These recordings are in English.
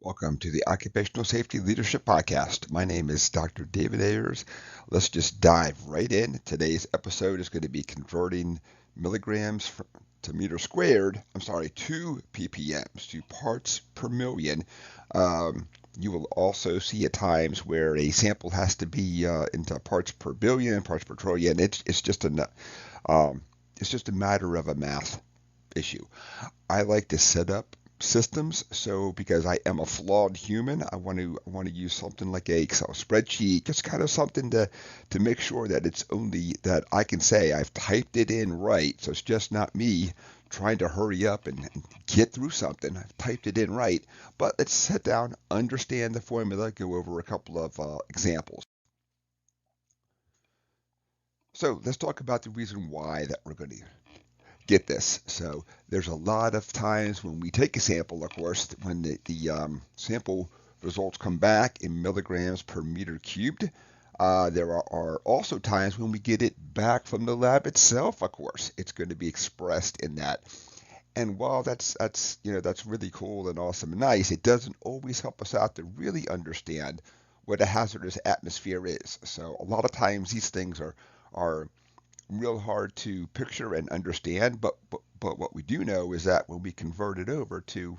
Welcome to the Occupational Safety Leadership Podcast. My name is Dr. David Ayers. Let's just dive right in. Today's episode is going to be converting milligrams to meter squared, to ppms, to parts per million. You will also see at times where a sample has to be into parts per billion, parts per trillion. It's just a matter of a math issue. I like to set up systems. So because I am a flawed human, I want to use something like a Excel spreadsheet, just kind of something to make sure that it's only that I can say I've typed it in right. So it's just not me trying to hurry up and get through something. I've typed it in right. But let's sit down, understand the formula, go over a couple of examples. So let's talk about the reason why that we're going to get this. So there's a lot of times when we take a sample, of course, when the sample results come back in milligrams per meter cubed. There are also times when we get it back from the lab itself, of course. It's going to be expressed in that. And while that's really cool and awesome and nice, it doesn't always help us out to really understand what a hazardous atmosphere is. So a lot of times these things are real hard to picture and understand, but what we do know is that when we convert it over to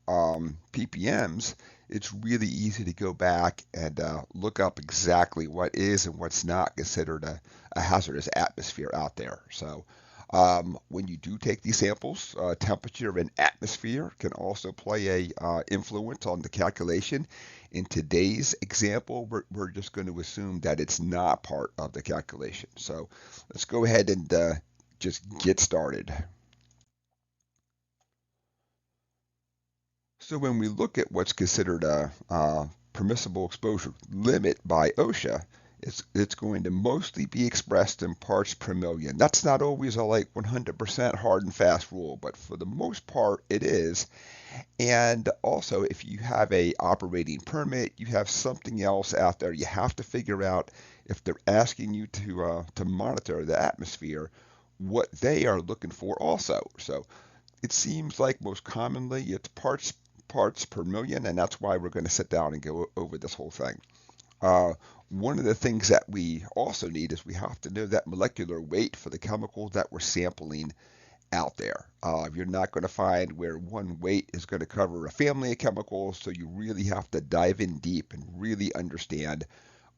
PPMs, it's really easy to go back and look up exactly what is and what's not considered a hazardous atmosphere out there. So when you do take these samples, temperature and atmosphere can also play a influence on the calculation. In today's example, we're just going to assume that it's not part of the calculation. So let's go ahead and just get started. So when we look at what's considered a permissible exposure limit by OSHA, it's going to mostly be expressed in parts per million. That's not always a 100% hard and fast rule, but for the most part it is. And also, if you have a operating permit, you have something else out there, you have to figure out if they're asking you to monitor the atmosphere, what they are looking for also. So it seems like most commonly it's parts per million, and that's why we're going to sit down and go over this whole thing. Uh, One of the things that we also need is we have to know that molecular weight for the chemical that we're sampling out there. You're not going to find where one weight is going to cover a family of chemicals, so you really have to dive in deep and really understand.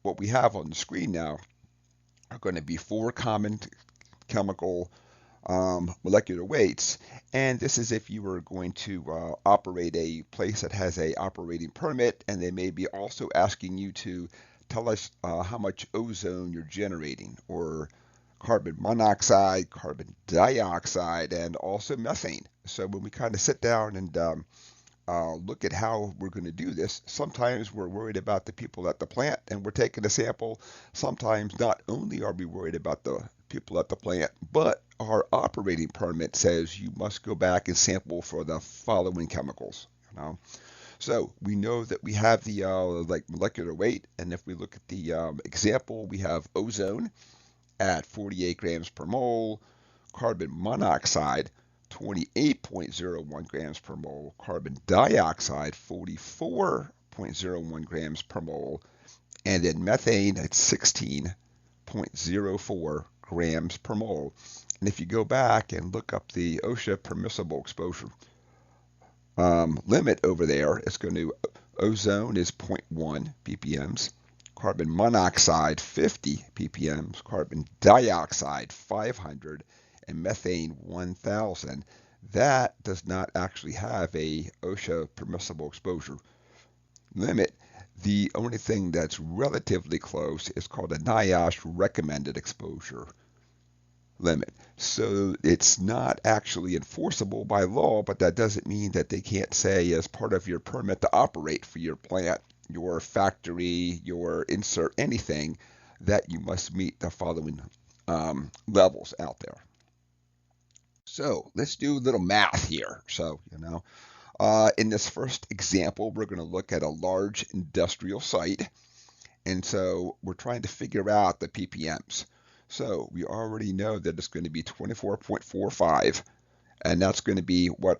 What we have on the screen now are going to be four common chemical molecular weights, and this is if you were going to operate a place that has a operating permit, and they may be also asking you to tell us how much ozone you're generating, or carbon monoxide, carbon dioxide, and also methane. So when we kind of sit down and look at how we're going to do this, sometimes we're worried about the people at the plant and we're taking a sample. Sometimes not only are we worried about the people at the plant, but our operating permit says you must go back and sample for the following chemicals. So we know that we have the molecular weight, and if we look at the example, we have ozone at 48 grams per mole, carbon monoxide 28.01 grams per mole, carbon dioxide 44.01 grams per mole, and then methane at 16.04 grams per mole. And if you go back and look up the OSHA permissible exposure limit over there, it's going to ozone is 0.1 ppms, carbon monoxide 50 ppms, carbon dioxide 500, and methane 1000. That does not actually have a OSHA permissible exposure limit. The only thing that's relatively close is called a NIOSH recommended exposure limit. So it's not actually enforceable by law, but that doesn't mean that they can't say as part of your permit to operate for your plant, your factory, your insert, anything, that you must meet the following levels out there. So let's do a little math here. In this first example, we're going to look at a large industrial site. And so we're trying to figure out the ppms. So we already know that it's going to be 24.45, and that's going to be what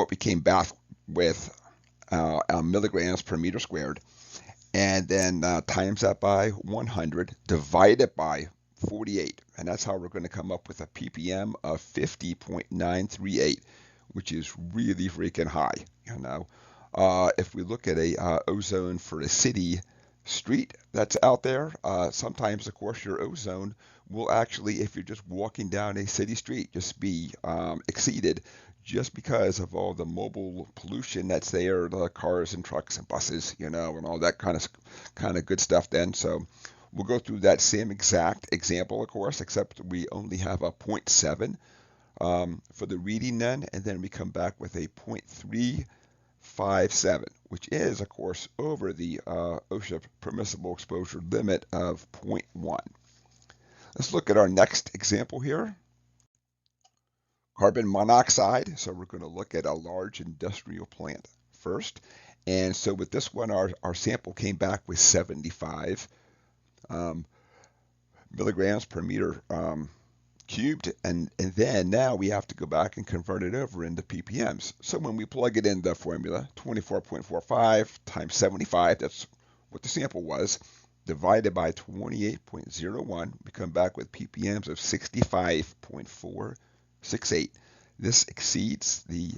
we came back with milligrams per meter squared, and then times that by 100, divide it by 48, and that's how we're going to come up with a ppm of 50.938, which is really freaking high. If we look at a ozone for a city street that's out there, sometimes, of course, your ozone will actually, if you're just walking down a city street, just be exceeded just because of all the mobile pollution that's there, the cars and trucks and buses, and all that kind of good stuff then. So we'll go through that same exact example, of course, except we only have a 0.7 for the reading then, and then we come back with a 0.357, which is, of course, over the OSHA permissible exposure limit of 0.1. Let's look at our next example here. Carbon monoxide. So we're going to look at a large industrial plant first. And so with this one, our sample came back with 75 milligrams per meter cubed. And then now we have to go back and convert it over into ppms. So when we plug it in the formula, 24.45 times 75, that's what the sample was, divided by 28.01, we come back with ppms of 65.468. This exceeds the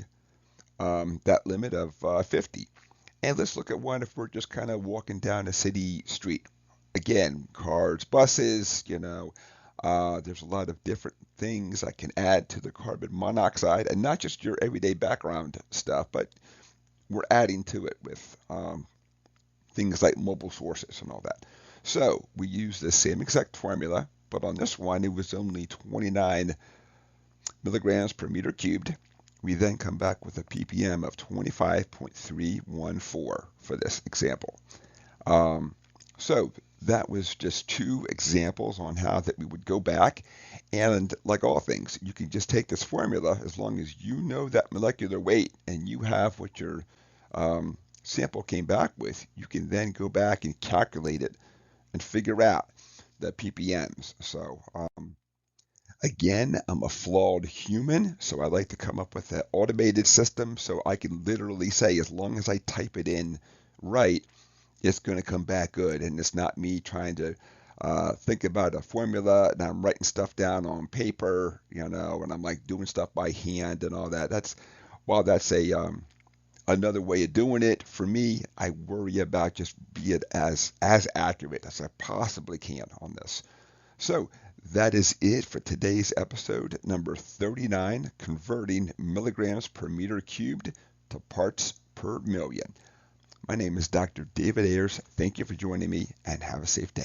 that limit of 50. And let's look at one if we're just kind of walking down a city street. Again, cars, buses, there's a lot of different things that can add to the carbon monoxide, and not just your everyday background stuff, but we're adding to it with things like mobile sources and all that. So we use the same exact formula, but on this one, it was only 29 milligrams per meter cubed. We then come back with a ppm of 25.314 for this example. So that was just two examples on how that we would go back. And like all things, you can just take this formula as long as you know that molecular weight and you have what your sample came back with. You can then go back and calculate it and figure out the ppms. So again, I'm a flawed human, so I like to come up with an automated system so I can literally say, as long as I type it in right, it's going to come back good. And it's not me trying to think about a formula and I'm writing stuff down on paper, and I'm like doing stuff by hand and all that. That's another way of doing it. For me, I worry about just being as accurate as I possibly can on this. So that is it for today's episode, number 39, converting milligrams per meter cubed to parts per million. My name is Dr. David Ayers. Thank you for joining me, and have a safe day.